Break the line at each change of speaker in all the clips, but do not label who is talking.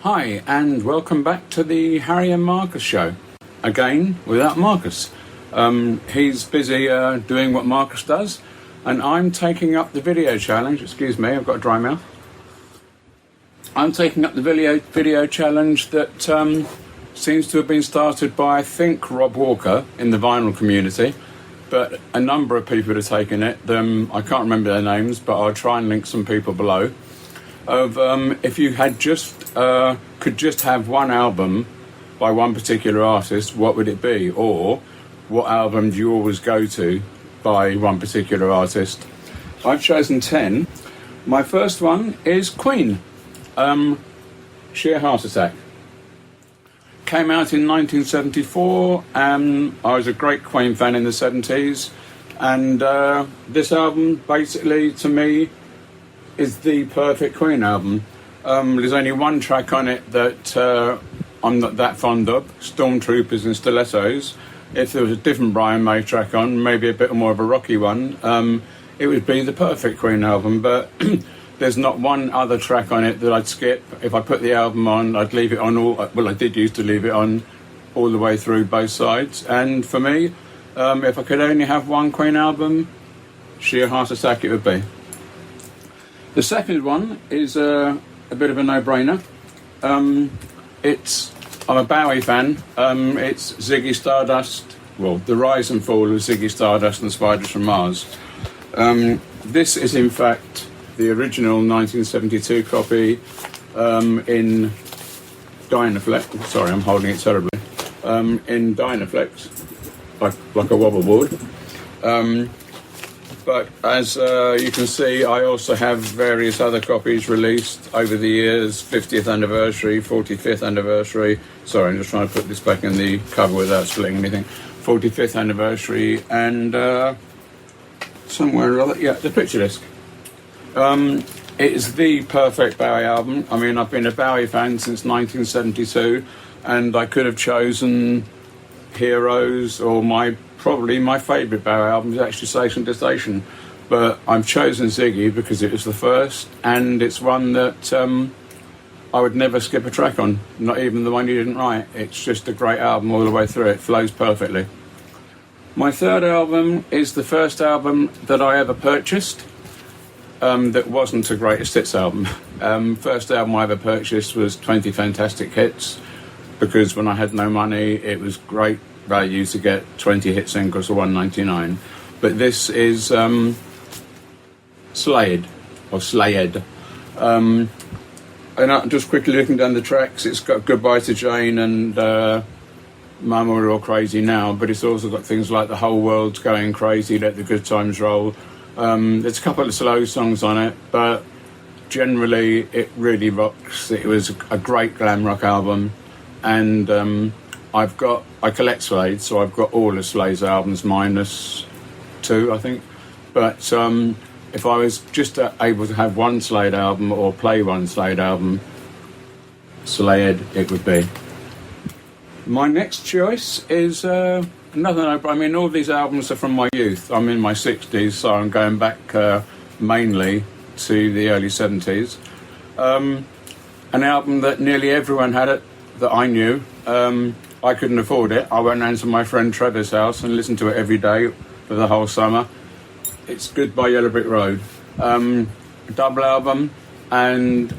Hi, and welcome back to the Harri and Marcus show. Again, without Marcus. He's busy doing what Marcus does, and I'm taking up the video challenge. Excuse me, I've got a dry mouth. I'm taking up the video challenge that seems to have been started by, I think, Rob Walker in the vinyl community, but a number of people have taken it. I can't remember their names, but I'll try and link some people below. Of if you had could just have one album by one particular artist, what would it be? Or what album do you always go to by one particular artist? I've chosen 10. My first one is Queen, Sheer Heart Attack. Came out in 1974, and I was a great Queen fan in the 70s, and this album basically to me is the perfect Queen album. There's only one track on it that I'm not that fond of, Stormtroopers and Stilettos. If there was a different Brian May track on, maybe a bit more of a rocky one, it would be the perfect Queen album, but there's not one other track on it that I'd skip. If I put the album on, I'd leave it on I did used to leave it on all the way through both sides. And for me, if I could only have one Queen album, Sheer Heart Attack it would be. The second one is a bit of a no-brainer. I'm a Bowie fan. It's Ziggy Stardust, the rise and fall of Ziggy Stardust and Spiders from Mars. This is in fact the original 1972 copy in Dynaflex. Sorry, I'm holding it terribly. In Dynaflex, like a wobble board. But as you can see, I also have various other copies released over the years, 50th anniversary, 45th anniversary. Sorry, I'm just trying to put this back in the cover without splitting anything. 45th anniversary and somewhere or other, the picture disc. It is the perfect Bowie album. I mean, I've been a Bowie fan since 1972, and I could have chosen Heroes or probably my favourite Bowie album is actually Station to Station, but I've chosen Ziggy because it was the first, and it's one that I would never skip a track on, not even the one you didn't write. It's just a great album all the way through. It flows perfectly. My third album is the first album that I ever purchased that wasn't a greatest hits album. First album I ever purchased was 20 Fantastic Hits, because when I had no money it was great value to get 20 hit singles for $1.99. But this is Slayed. And I'm just quickly looking down the tracks. It's got Goodbye to Jane and Mama We're All Crazy Now, but it's also got things like The Whole World's Going Crazy, Let the Good Times Roll. There's a couple of slow songs on it, but generally it really rocks. It was a great glam rock album, and I collect Slade, so I've got all of Slade's albums minus 2, I think. But if I was just able to have one Slade album or play one Slade album, Slade it would be. My next choice is another. I mean, all these albums are from my youth. I'm in my 60s, so I'm going back mainly to the early 70s. An album that nearly everyone had it, that I knew. I couldn't afford it. I went round to my friend Trevor's house and listened to it every day for the whole summer. It's Goodbye Yellow Brick Road. A double album, and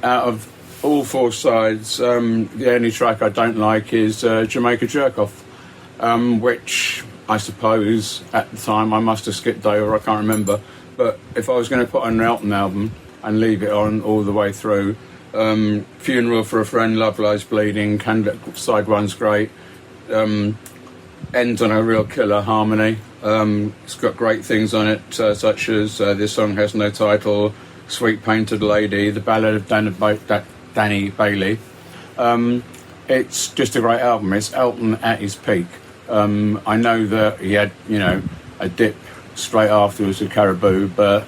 out of all 4 sides, the only track I don't like is Jamaica Jerkoff, which I suppose at the time I must have skipped over, I can't remember. But if I was going to put on an Elton album and leave it on all the way through, Funeral for a Friend, Love Lies Bleeding, side 1's great, ends on a real killer harmony. It's got great things on it, such as This Song Has No Title, Sweet Painted Lady, The Ballad of Danny Bailey. It's just a great album. It's Elton at his peak. I know that he had, a dip straight afterwards with Caribou, but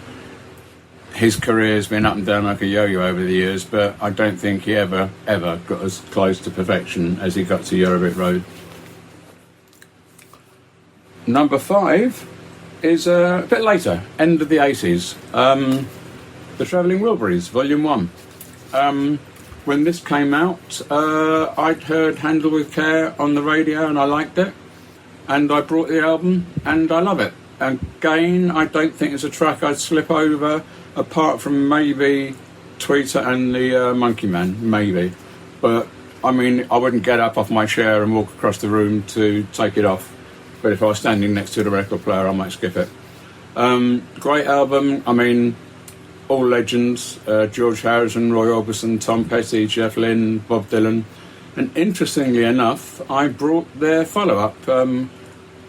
his career's been up and down like a yo-yo over the years, but I don't think he ever got as close to perfection as he got to Yellow Brick Road. Number 5 is a bit later, end of the 80s. The Travelling Wilburys, Volume 1. when this came out, I'd heard Handle With Care on the radio and I liked it. And I brought the album and I love it. Again, I don't think it's a track I'd slip over, apart from maybe Tweeter and the Monkey Man, maybe. But, I mean, I wouldn't get up off my chair and walk across the room to take it off. But if I was standing next to the record player, I might skip it. Great album. I mean, all legends. George Harrison, Roy Orbison, Tom Petty, Jeff Lynne, Bob Dylan. And interestingly enough, I brought their follow-up,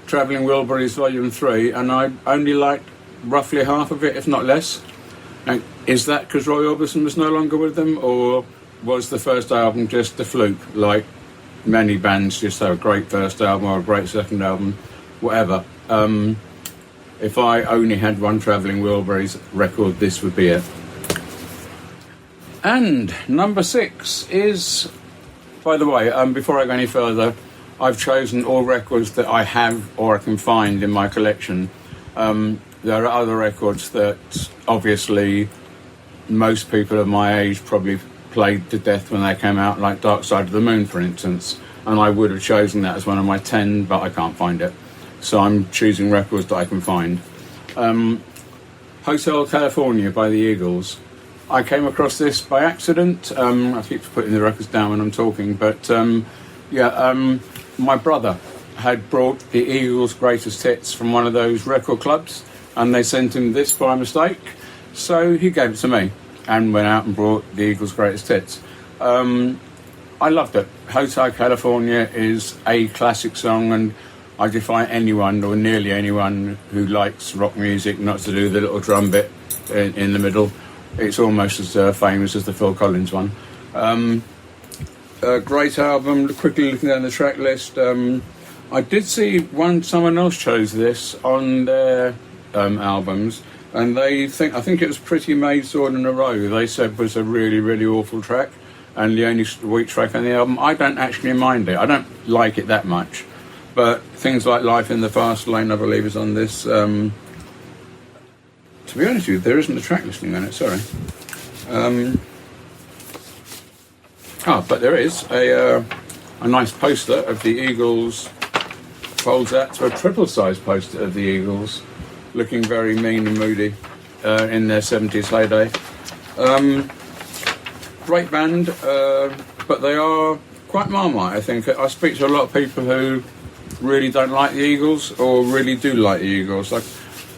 Travelling Wilburys Volume 3, and I only liked roughly half of it, if not less. And is that because Roy Orbison was no longer with them, or was the first album just a fluke, like many bands just have a great first album or a great second album, whatever. If I only had one Travelling Wilburys record, this would be it. And number 6 is, by the way, before I go any further, I've chosen all records that I have or I can find in my collection. There are other records that obviously most people of my age probably played to death when they came out, like Dark Side of the Moon, for instance, and I would have chosen that as one of my 10, but I can't find it. So I'm choosing records that I can find. Hotel California by the Eagles. I came across this by accident. I keep putting the records down when I'm talking, but my brother had brought the Eagles' greatest hits from one of those record clubs, and they sent him this by mistake, so he gave it to me and went out and brought the Eagles' greatest hits. I loved it. Hotel California is a classic song, and I defy anyone, or nearly anyone, who likes rock music not to do the little drum bit in the middle. It's almost as famous as the Phil Collins one. A great album. Quickly looking down the track list, I did see someone else chose this on their albums, and I think it was Pretty Maid Sword in a Row. They said was a really, really awful track, and the only weak track on the album. I don't actually mind it. I don't like it that much, but things like Life in the Fast Lane, I believe, is on this. To be honest with you, there isn't a track listing on it. Sorry. But there is a nice poster of the Eagles. Folds out to a triple-size poster of the Eagles, looking very mean and moody in their 70s heyday. Great band, but they are quite Marmite, I think. I speak to a lot of people who really don't like the Eagles or really do like the Eagles. Like,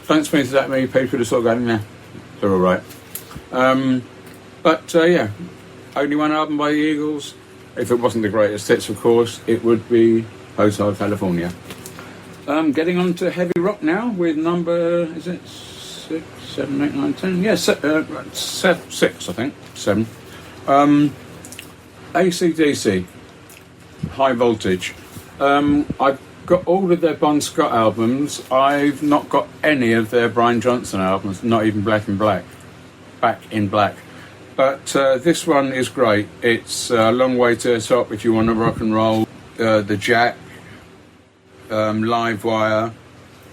don't speak to that many people who sort of go, nah, they're all right. Only one album by the Eagles. If it wasn't the greatest hits, of course, it would be Hotel California. Getting on to heavy rock now with number, is it 6, 7, 8, 9, 10? Yeah, 6, I think. 7. AC/DC, High Voltage. I've got all of their Bon Scott albums. I've not got any of their Brian Johnson albums, not even Back in Black. But this one is great. It's a long way to the top if you want to rock and roll. The Jack, Live Wire.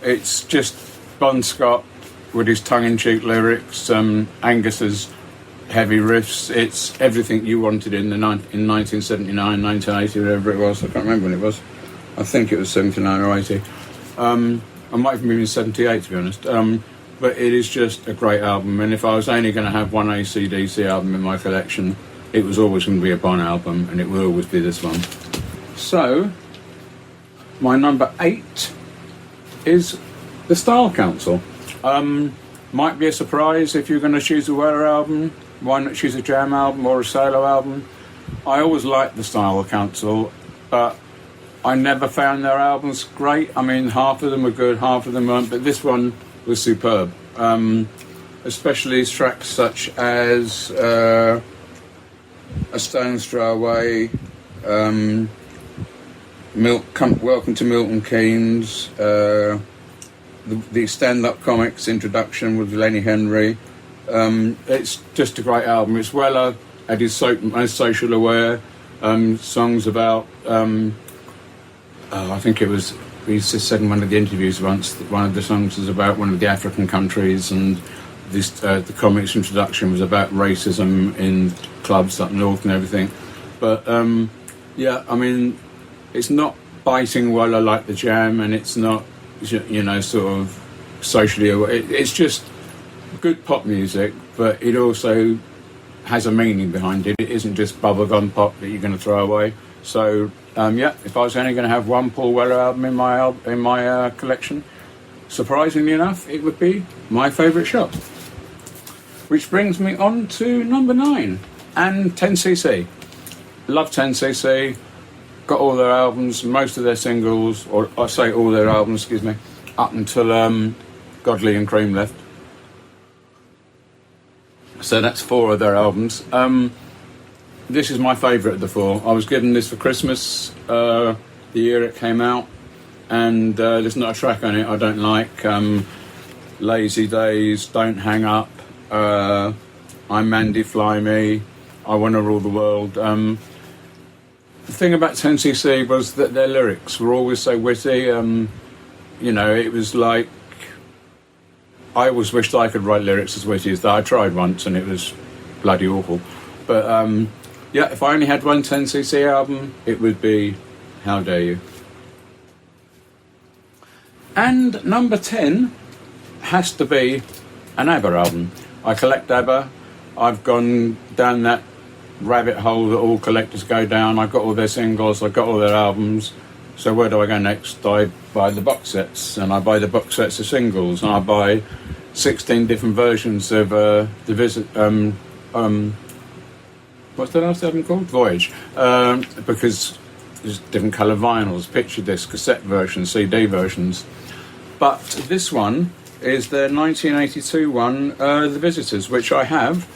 It's just Bon Scott with his tongue-in-cheek lyrics, Angus's heavy riffs. It's everything you wanted in 1979, 1980, whatever it was. I can't remember when it was. I think it was 79 or 80. I might have been 78, to be honest. But it is just a great album, and if I was only going to have one AC/DC album in my collection, it was always going to be a Bon album, and it will always be this one. So, my number 8 is The Style Council. Might be a surprise if you're going to choose a Weller album. Why not choose a Jam album or a solo album? I always liked The Style Council, but I never found their albums great. I mean, half of them were good, half of them weren't, but this one was superb. Especially tracks such as A Stone's Throw Away, Welcome to Milton Keynes, the stand-up comics introduction with Lenny Henry. It's just a great album. It's Weller at his most social aware. Songs about I think it was, he said in one of the interviews once that one of the songs was about one of the African countries and the comics introduction was about racism in clubs up north and everything. But yeah, I mean, it's not biting while I like the jam, and it's not, sort of socially aware. It's just good pop music, but it also has a meaning behind it. It isn't just bubblegum pop that you're going to throw away. So yeah, if I was only going to have one Paul Weller album in my collection, surprisingly enough, it would be My Favourite Shop. Which brings me on to number 9, and 10cc. Love 10cc. Got all their albums, most of their singles, or I say all their albums, excuse me, up until Godley and Cream left. So that's 4 of their albums. This is my favourite of the 4. I was given this for Christmas, the year it came out, and there's not a track on it I don't like. Lazy Days, Don't Hang Up, I'm Mandy, Fly Me, I Wanna Rule the World. The thing about 10cc was that their lyrics were always so witty. It was like, I always wished I could write lyrics as witty as that. I tried once and it was bloody awful. But yeah, if I only had one 10cc album, it would be How Dare You. And number 10 has to be an ABBA album. I collect ABBA. I've gone down that rabbit hole that all collectors go down. I've got all their singles, I've got all their albums. So where do I go next? I buy the box sets, and I buy the box sets of singles, and I buy 16 different versions of the Visit. What's the last album called? Voyage. Because there's different colour vinyls, picture discs, cassette versions, CD versions. But this one is their 1982 one, The Visitors, which I have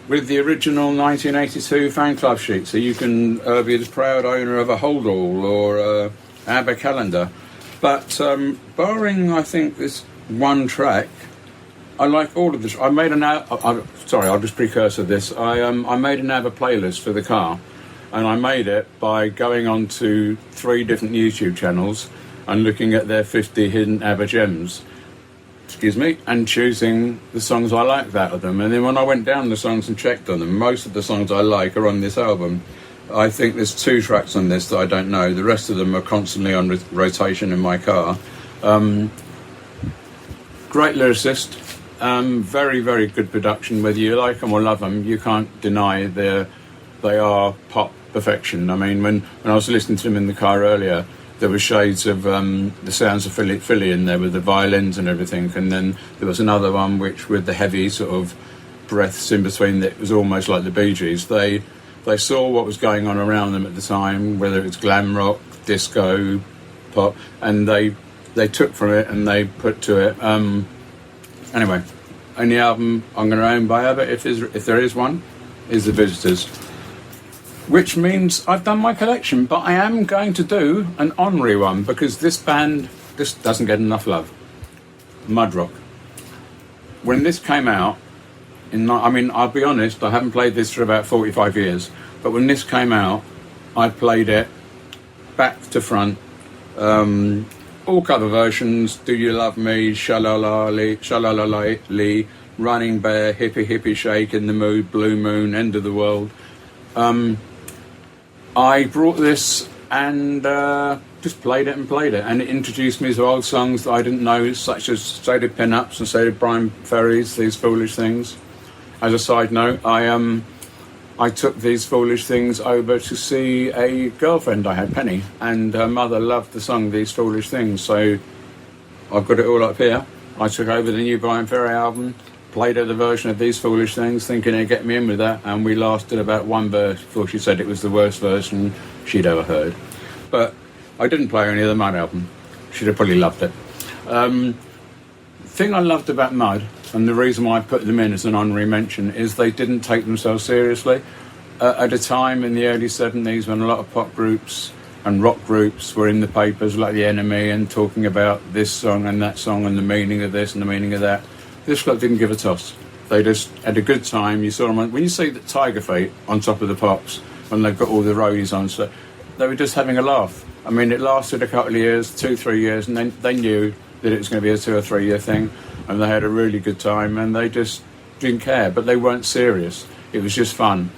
with the original 1982 fan club sheet, so you can be the proud owner of a Holdall or ABBA calendar. But barring, I think, this one track, I like all of this. I made I'll just precursor this. I made an ABBA playlist for the car, and I made it by going on to 3 different YouTube channels and looking at their 50 hidden ABBA gems. And choosing the songs I liked out of them. And then when I went down the songs and checked on them, most of the songs I like are on this album. I think there's 2 tracks on this that I don't know. The rest of them are constantly on rotation in my car. Great lyricist. Very, very good production. Whether you like them or love them, you can't deny they are pop perfection. I mean, when I was listening to them in the car earlier, there were shades of the sounds of Philly in there with the violins and everything, and then there was another one which with the heavy sort of breaths in between that was almost like the Bee Gees. They saw what was going on around them at the time, whether it was glam rock, disco, pop, and they took from it and they put to it. Anyway, only album I'm going to own by ABBA, if there is one, is The Visitors. Which means I've done my collection, but I am going to do an honorary one because this band just doesn't get enough love. Mudrock. When this came out, I'll be honest, I haven't played this for about 45 years, but when this came out, I played it back to front, all cover versions, Do You Love Me, Sha-La-La-Lee, Running Bear, Hippie Hippie Shake, In the Mood, Blue Moon, End of the World. I brought this and just played it, and it introduced me to old songs that I didn't know, such as So Did Pin-Ups and So Did Brian Ferry's These Foolish Things. As a side note, I took These Foolish Things over to see a girlfriend I had, Penny, and her mother loved the song These Foolish Things, so I've got it all up here. I took over the new Brian Ferry album, played her the version of These Foolish Things, thinking it'd get me in with that, and we lasted about 1 verse before she said it was the worst version she'd ever heard. But I didn't play any of the Mud album. She'd have probably loved it. The thing I loved about Mud, and the reason why I put them in as an honorary mention, is they didn't take themselves seriously. At a time in the early 70s when a lot of pop groups and rock groups were in the papers like The Enemy and talking about this song and that song and the meaning of this and the meaning of that, this lot didn't give a toss. They just had a good time. You saw them when you see the Tiger Feet on top of the Pops when they've got all the roadies on, so they were just having a laugh. I mean, it lasted a couple of years, 2-3 years, and then they knew that it was going to be a 2 or 3 year thing. and they had a really good time, and they just didn't care, but they weren't serious. It was just fun.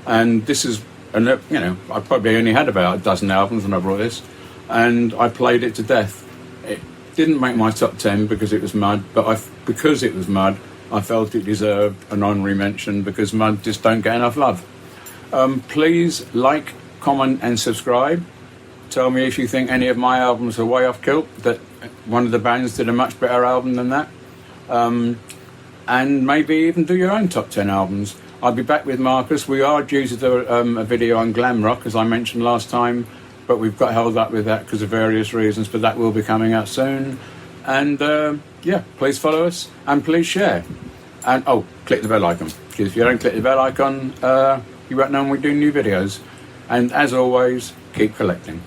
And this is, I probably only had about a dozen albums when I brought this, and I played it to death. It didn't make my top 10 because it was Mud, but because it was Mud, I felt it deserved an honorary mention because Mud just don't get enough love. Please like, comment and subscribe. Tell me if you think any of my albums are way off kilt, that one of the bands did a much better album than that. And maybe even do your own top 10 albums. I'll be back with Marcus. We are due to do a video on glam rock, as I mentioned last time, but we've got held up with that because of various reasons, but that will be coming out soon. And please follow us and please share. And click the bell icon, because if you don't click the bell icon, you won't know when we do new videos. And as always, keep collecting.